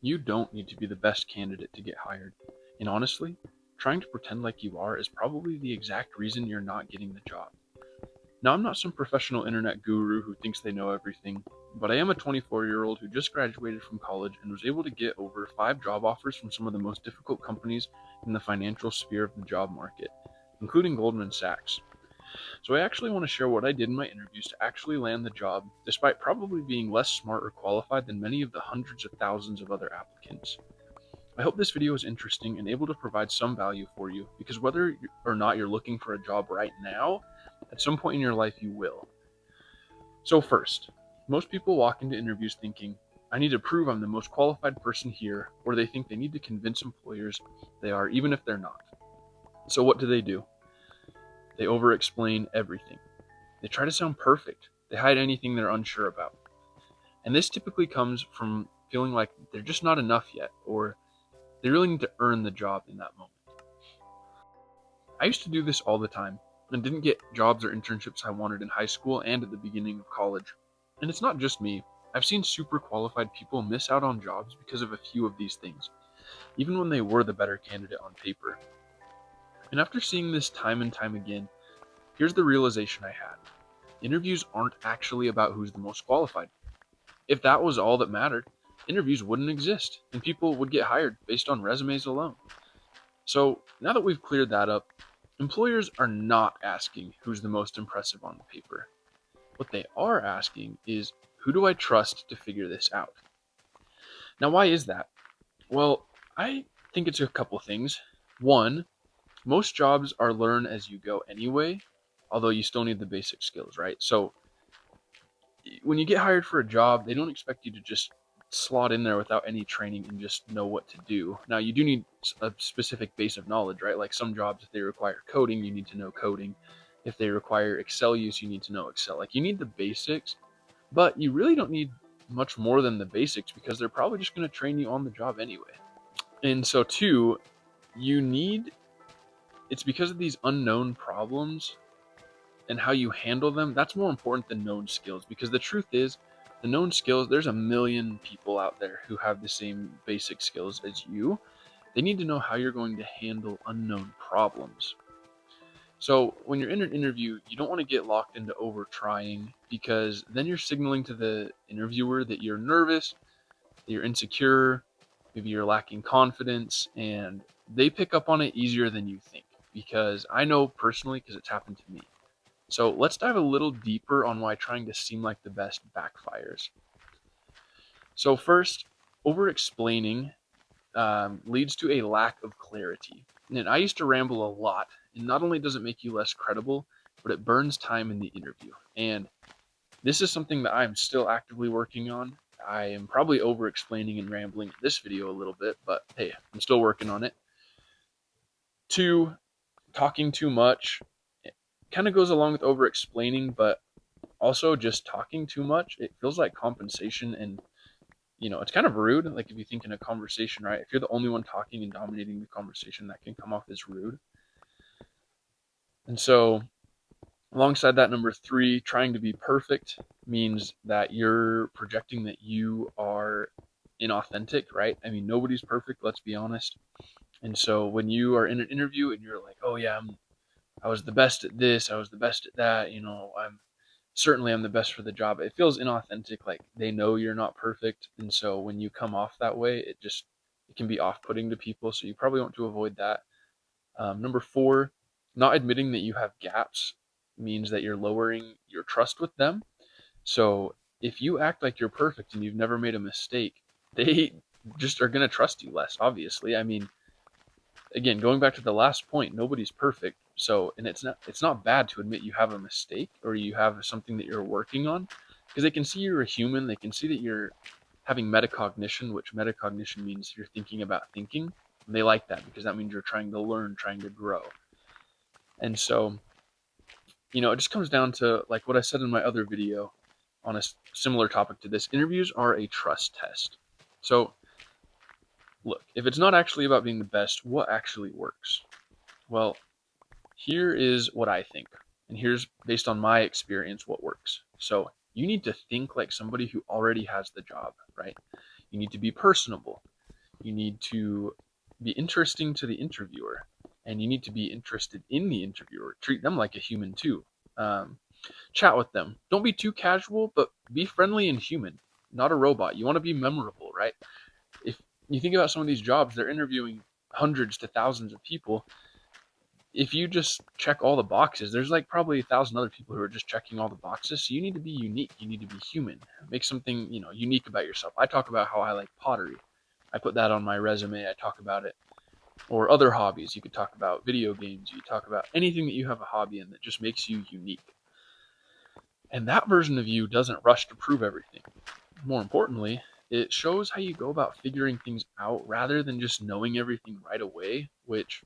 You don't need to be the best candidate to get hired. And honestly, trying to pretend like you are is probably the exact reason you're not getting the job. Now, I'm not some professional internet guru who thinks they know everything, but I am a 24-year-old who just graduated from college and was able to get over 5 job offers from some of the most difficult companies in the financial sphere of the job market, including Goldman Sachs. So I actually want to share what I did in my interviews to actually land the job, despite probably being less smart or qualified than many of the hundreds of thousands of other applicants. I hope this video is interesting and able to provide some value for you, because whether or not you're looking for a job right now, at some point in your life you will. So first, most people walk into interviews thinking, I need to prove I'm the most qualified person here, or they think they need to convince employers they are, even if they're not. So what do? They over-explain everything. They try to sound perfect. They hide anything they're unsure about. And this typically comes from feeling like they're just not enough yet, or they really need to earn the job in that moment. I used to do this all the time and didn't get jobs or internships I wanted in high school and at the beginning of college. And it's not just me. I've seen super qualified people miss out on jobs because of a few of these things, even when they were the better candidate on paper. And after seeing this time and time again, here's the realization I had. Interviews aren't actually about who's the most qualified. If that was all that mattered, interviews wouldn't exist and people would get hired based on resumes alone. So now that we've cleared that up, employers are not asking who's the most impressive on the paper. What they are asking is, who do I trust to figure this out? Now, why is that? Well, I think it's a couple things. One, most jobs are learn as you go anyway, although you still need the basic skills, right? So when you get hired for a job, they don't expect you to just slot in there without any training and just know what to do. Now, you do need a specific base of knowledge, right? Like some jobs, if they require coding, you need to know coding. If they require Excel use, you need to know Excel. Like you need the basics, but you really don't need much more than the basics because they're probably just going to train you on the job anyway. And so, two, you need it's because of these unknown problems and how you handle them, that's more important than known skills. Because the truth is, the known skills, there's a million people out there who have the same basic skills as you. They need to know how you're going to handle unknown problems. So when you're in an interview, you don't want to get locked into over trying, because then you're signaling to the interviewer that you're nervous, that you're insecure, maybe you're lacking confidence, and they pick up on it easier than you think. Because I know personally, because it's happened to me. So let's dive a little deeper on why trying to seem like the best backfires. So first, over-explaining leads to a lack of clarity. And I used to ramble a lot, and not only does it make you less credible, but it burns time in the interview. And this is something that I'm still actively working on. I am probably over-explaining and rambling in this video a little bit, but hey, I'm still working on it. Two, talking too much. It kind of goes along with over-explaining, but also just talking too much, it feels like compensation, and it's kind of rude. Like if you think in a conversation, right, if you're the only one talking and dominating the conversation, that can come off as rude. And so alongside that, number three, trying to be perfect means that you're projecting that you are inauthentic, right? I mean, nobody's perfect, let's be honest. And so when you are in an interview and you're like, oh yeah, I was the best at this, I was the best at that, I'm the best for the job. It feels inauthentic, like they know you're not perfect. And so when you come off that way, it can be off-putting to people. So you probably want to avoid that. Number four, not admitting that you have gaps means that you're lowering your trust with them. So if you act like you're perfect and you've never made a mistake, they just are going to trust you less, obviously. I mean, again, going back to the last point, nobody's perfect. So, and it's not bad to admit you have a mistake or you have something that you're working on, because they can see you're a human. They can see that you're having metacognition, which metacognition means you're thinking about thinking. And they like that because that means you're trying to learn, trying to grow. And so, it just comes down to like what I said in my other video on a similar topic to this. Interviews are a trust test. So, look, if it's not actually about being the best, what actually works? Well, here is what I think, and here's based on my experience what works. So you need to think like somebody who already has the job, right? You need to be personable. You need to be interesting to the interviewer, and you need to be interested in the interviewer. Treat them like a human too. Chat with them. Don't be too casual, but be friendly and human, not a robot. You want to be memorable, right? If you think about some of these jobs, they're interviewing hundreds to thousands of people. If you just check all the boxes, there's like probably 1,000 other people who are just checking all the boxes. So you need to be unique. You need to be human. Make something, unique about yourself. I talk about how I like pottery. I put that on my resume. I talk about it. Or other hobbies. You could talk about video games. You talk about anything that you have a hobby in that just makes you unique. And that version of you doesn't rush to prove everything. More importantly, it shows how you go about figuring things out rather than just knowing everything right away, which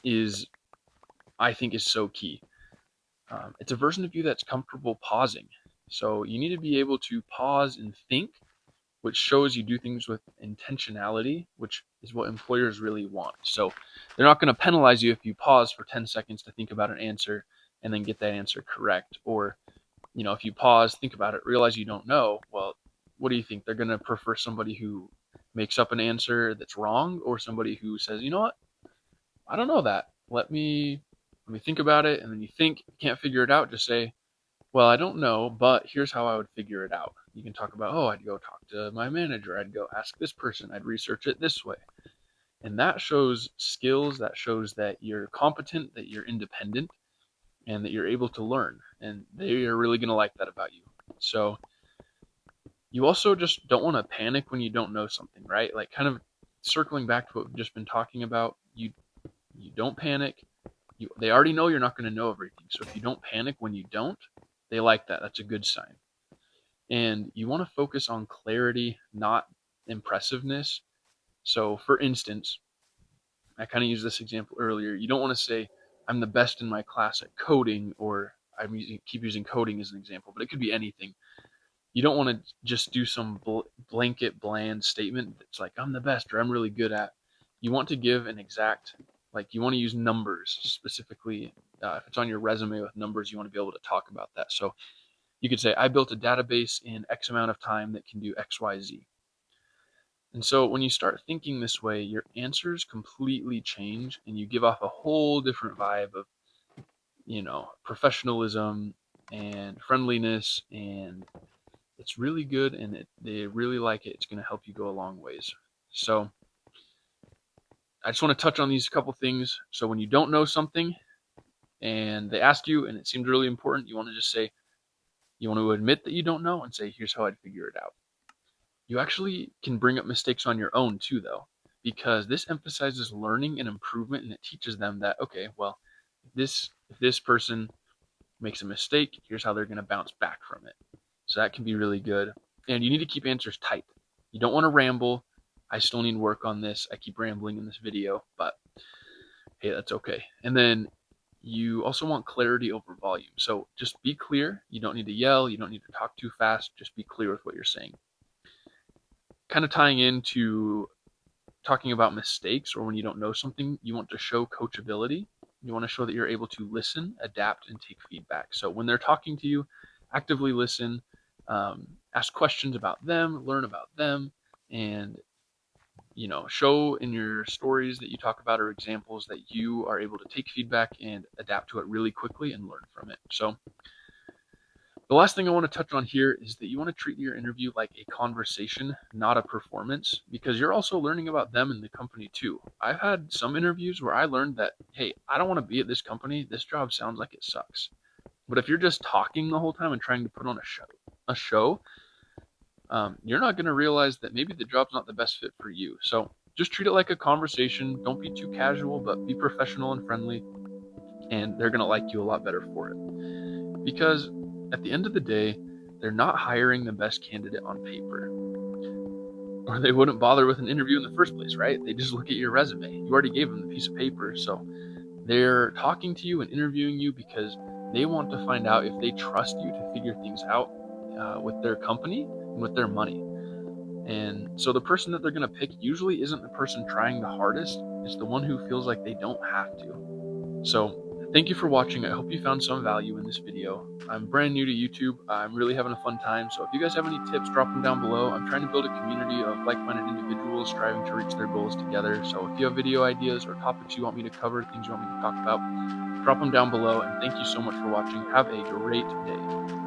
is, I think, is so key. It's a version of you that's comfortable pausing. So you need to be able to pause and think, which shows you do things with intentionality, which is what employers really want. So they're not going to penalize you if you pause for 10 seconds to think about an answer and then get that answer correct. Or, if you pause, think about it, realize you don't know, well, what do you think? They're going to prefer somebody who makes up an answer that's wrong, or somebody who says, you know what? I don't know that. Let me think about it. And then you think, you can't figure it out, just say, well, I don't know, but here's how I would figure it out. You can talk about, oh, I'd go talk to my manager. I'd go ask this person. I'd research it this way. And that shows skills. That shows that you're competent, that you're independent, and that you're able to learn. And they are really going to like that about you. So you also just don't want to panic when you don't know something, right? Like, kind of circling back to what we've just been talking about, you don't panic. They already know you're not going to know everything. So if you don't panic when you don't, they like that. That's a good sign. And you want to focus on clarity, not impressiveness. So, for instance, I kind of used this example earlier. You don't want to say, I'm the best in my class at coding, or keep using coding as an example, but it could be anything. You don't want to just do some blanket, bland statement that's like, I'm the best, or I'm really good at. You want to give an exact, like, you want to use numbers specifically. If it's on your resume with numbers, you want to be able to talk about that. So you could say, I built a database in X amount of time that can do X, Y, Z. And so when you start thinking this way, your answers completely change and you give off a whole different vibe of, professionalism and friendliness, and it's really good, and they really like it. It's going to help you go a long ways. So I just want to touch on these couple things. So when you don't know something and they ask you and it seems really important, you want to just say, you want to admit that you don't know and say, here's how I'd figure it out. You actually can bring up mistakes on your own too, though, because this emphasizes learning and improvement, and it teaches them that, okay, well, if this person makes a mistake, here's how they're going to bounce back from it. So that can be really good. And you need to keep answers tight. You don't want to ramble. I still need work on this. I keep rambling in this video, but hey, that's okay. And then you also want clarity over volume. So just be clear. You don't need to yell. You don't need to talk too fast. Just be clear with what you're saying. Kind of tying into talking about mistakes, or when you don't know something, you want to show coachability. You want to show that you're able to listen, adapt, and take feedback. So when they're talking to you, actively listen, ask questions about them, learn about them, and show in your stories that you talk about or examples that you are able to take feedback and adapt to it really quickly and learn from it. So the last thing I want to touch on here is that you want to treat your interview like a conversation, not a performance, because you're also learning about them and the company too. I've had some interviews where I learned that, hey, I don't want to be at this company. This job sounds like it sucks. But if you're just talking the whole time and trying to put on a show, you're not going to realize that maybe the job's not the best fit for you. So just treat it like a conversation. Don't be too casual, but be professional and friendly, and they're going to like you a lot better for it. Because at the end of the day, they're not hiring the best candidate on paper, or they wouldn't bother with an interview in the first place, right? They just look at your resume. You already gave them the piece of paper. So they're talking to you and interviewing you because they want to find out if they trust you to figure things out with their company and with their money. And so the person that they're going to pick usually isn't the person trying the hardest. It's the one who feels like they don't have to. So Thank you for watching. I hope you found some value in this video. I'm brand new to YouTube. I'm really having a fun time. So if you guys have any tips, drop them down below. I'm trying to build a community of like-minded individuals striving to reach their goals together. So if you have video ideas or topics you want me to cover, things you want me to talk about, drop them down below. And thank you so much for watching. Have a great day.